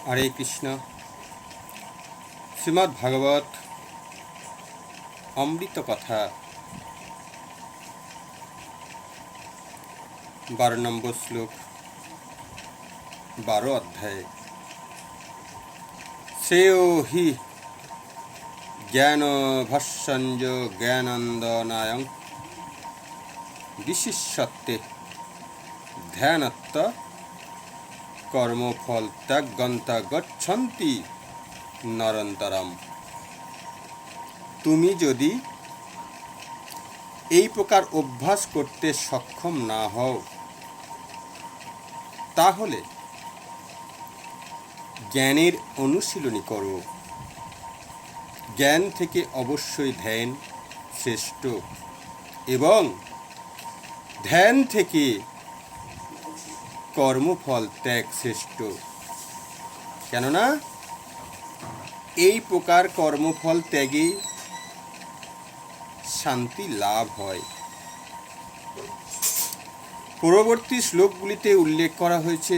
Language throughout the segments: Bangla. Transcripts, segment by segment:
হরে কৃষ্ণ। শ্রীমদ্ ভাগবত অমৃত কথা 12 নম্বর শ্লোক 12 অধ্যায়ে শ্রেয় হি জ্ঞান ভাস্বঞ্জ জ্ঞানন্দনায়ং বিশিষ্যতে ধ্যানত্ব কর্মফল ত্যাগন্তা গচ্ছন্তি নরন্তরম। তুমি যদি এই প্রকার অভ্যাস করতে সক্ষম না হও, তাহলে জ্ঞানের অনুশীলনী করো। জ্ঞান থেকে অবশ্যই ধ্যান শ্রেষ্ঠ এবং ধ্যান থেকে কর্মফল ত্যাগ শ্রেষ্ঠ। কেননা এই প্রকার কর্মফল ত্যাগে শান্তি লাভ হয়। পরবর্তী শ্লোকগুলিতে উল্লেখ করা হয়েছে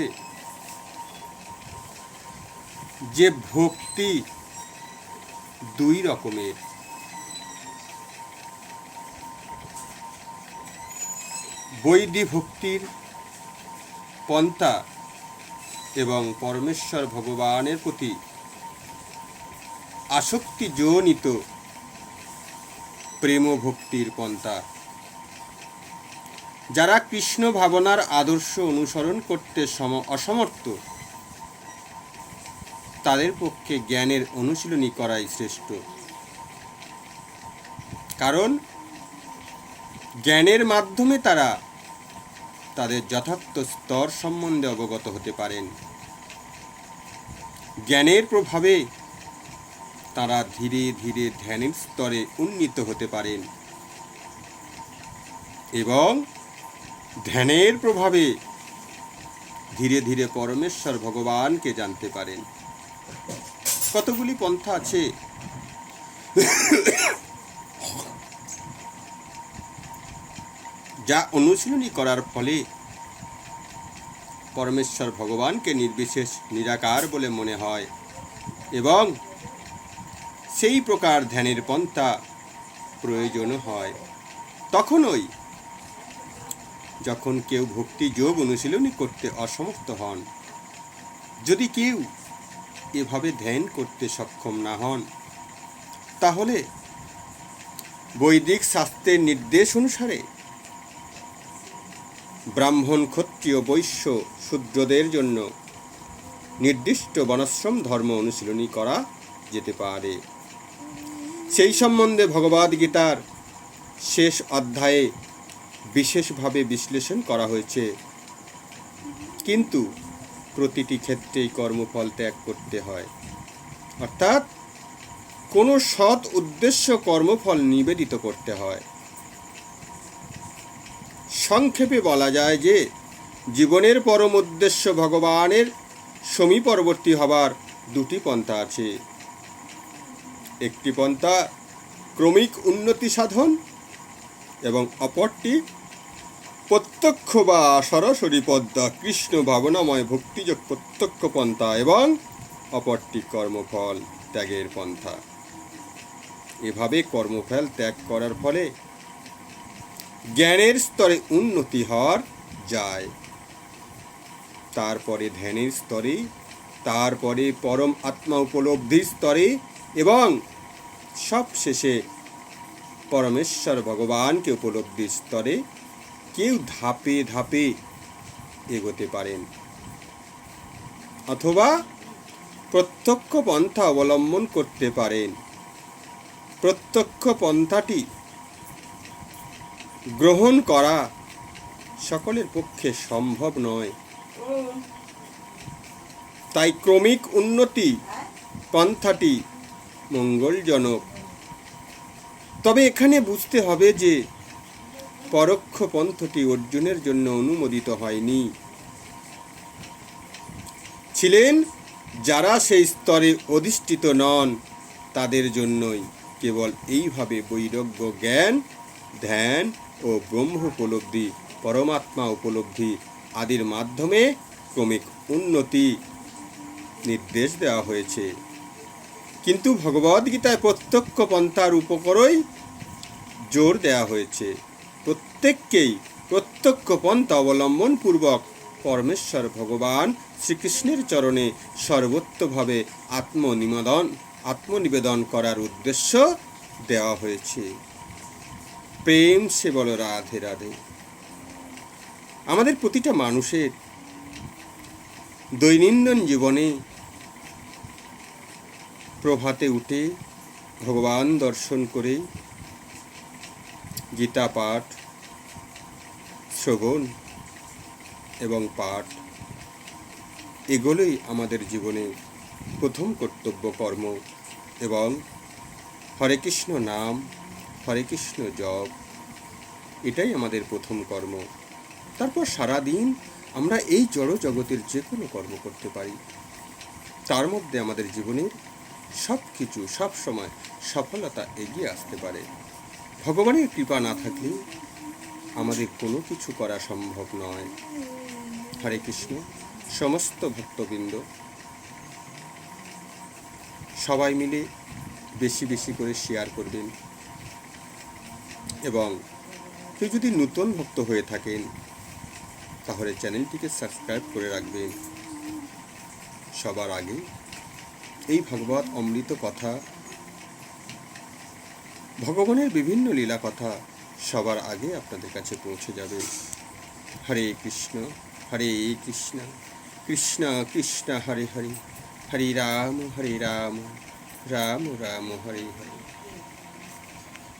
যে ভক্তি দুই রকমের। বৈদিক ভক্তির পন্থা এবং পরমেশ্বর ভগবানের প্রতি আসক্তিজনিত প্রেম ভক্তির পন্থা। যারা কৃষ্ণ ভাবনার আদর্শ অনুসরণ করতে অসমর্থ, তাদের পক্ষে জ্ঞানের অনুশীলনী করাই শ্রেষ্ঠ। কারণ জ্ঞানের মাধ্যমে তারা তাদের যথার্থ স্তর সম্বন্ধে অবগত হতে পারেন। জ্ঞানের প্রভাবে তারা ধীরে ধীরে ধ্যানের স্তরে উন্নীত হতে পারেন এবং ধ্যানের প্রভাবে ধীরে ধীরে পরমেশ্বর ভগবানকে জানতে পারেন। কতগুলি পন্থা আছে। যা অনুশীলনী করার ফলে পরমেশ্বর ভগবানকে নির্বিশেষ নিরাকার বলে মনে হয় এবং সেই প্রকার ধ্যানের পন্থা প্রয়োজন হয় তখনই যখন কেউ ভক্তি যোগ অনুশীলনী করতে অসমর্থ হন। যদি কেউ এভাবে ধ্যান করতে সক্ষম না হন, তাহলে বৈদিক শাস্ত্রের নির্দেশ অনুসারে ব্রাহ্মণ, ক্ষত্রিয়, বৈশ্য, শূদ্রদের জন্য নির্দিষ্ট বর্ণাশ্রম ধর্ম অনুশীলনী করা যেতে পারে। সেই সম্বন্ধে ভগবদ্গীতার শেষ অধ্যায়ে বিশেষভাবে বিশ্লেষণ করা হয়েছে। কিন্তু প্রতিটি ক্ষেত্রেই কর্মফল ত্যাগ করতে হয়, অর্থাৎ কোনো সৎ উদ্দেশ্য কর্মফল নিবেদিত করতে হয়। সংক্ষেপে বলা যায় যে জীবনের পরম উদ্দেশ্য ভগবানের সমীপবর্তী হবার দুটি পন্থা আছে। একটি পন্থা ক্রমিক উন্নতি সাধন এবং অপরটি প্রত্যক্ষ বা সরাসরি পন্থা কৃষ্ণ ভাবনাময় ভক্তিযোগ প্রত্যক্ষ পন্থা এবং অপরটি কর্মফল ত্যাগের পন্থা। এভাবে কর্মফল ত্যাগ করার ফলে জ্ঞানের স্তরে উন্নতি হওয়ার যায়, তারপরে ধ্যানের স্তরে, তারপরে পরম আত্মা উপলব্ধির স্তরে এবং সবশেষে পরমেশ্বর ভগবানকে উপলব্ধির স্তরে কেউ ধাপে ধাপে এগোতে পারেন, অথবা প্রত্যক্ষ পন্থা অবলম্বন করতে পারেন। প্রত্যক্ষ পন্থাটি গ্রহণ করা সকলের পক্ষে সম্ভব নয়, তাই ক্রমিক উন্নতি পন্থাটি মঙ্গলজনক। তবে এখানে বুঝতে হবে যে পরোক্ষ পন্থটি অর্জুনের জন্য অনুমোদিত হয়নি। ছিলেন যারা সেই স্তরে অধিষ্ঠিত নন, তাদের জন্যই কেবল এইভাবে বৈরাগ্য জ্ঞান, ধ্যান ও ব্রহ্ম উপলব্ধি, পরমাত্মা উপলব্ধি আদির মাধ্যমে ক্রমিক উন্নতি নির্দেশ দেওয়া হয়েছে, কিন্তু ভগবদ্গীতায় প্রত্যক্ষ পন্থার উপরই জোর দেওয়া হয়েছে। প্রত্যেককেই প্রত্যক্ষ পন্থা অবলম্বন পূর্বক পরমেশ্বর ভগবান শ্রীকৃষ্ণের চরণে সর্বত্রভাবে আত্মনিবেদন করার উদ্দেশ্য দেওয়া হয়েছে। প্রেম সে বল রাধে রাধে। আমাদের প্রতিটা মানুষের দৈনন্দিন জীবনে প্রভাতে উঠে ভগবান দর্শন করে গীতা পাঠ, শ্রবণ এবং পাঠ, এগুলোই আমাদের জীবনে প্রথম কর্তব্য কর্ম। এবং হরে কৃষ্ণ নাম, হরে কৃষ্ণ জপ, এটাই আমাদের প্রথম কর্ম। তারপর সারাদিন আমরা এই জড় জগতের যে কোনো কর্ম করতে পারি। তার মধ্যে আমাদের জীবনের সব কিছু সব সময় সফলতা এগিয়ে আসতে পারে। ভগবানের কৃপা না থাকলে আমাদের কোনো কিছু করা সম্ভব নয়। হরে কৃষ্ণ। সমস্ত ভক্তবৃন্দ সবাই মিলে বেশি বেশি করে শেয়ার করবেন, এবং কেউ যদি নতুন ভক্ত হয়ে থাকেন তাহলে চ্যানেলটিকে সাবস্ক্রাইব করে রাখবেন। সবার আগে এই ভাগবত অমৃত কথা, ভগবানের বিভিন্ন লীলা কথা সবার আগে আপনাদের কাছে পৌঁছে যাবে। হরে কৃষ্ণ হরে কৃষ্ণ কৃষ্ণ কৃষ্ণ হরে হরে, হরে রাম রাম রাম হরে হরে।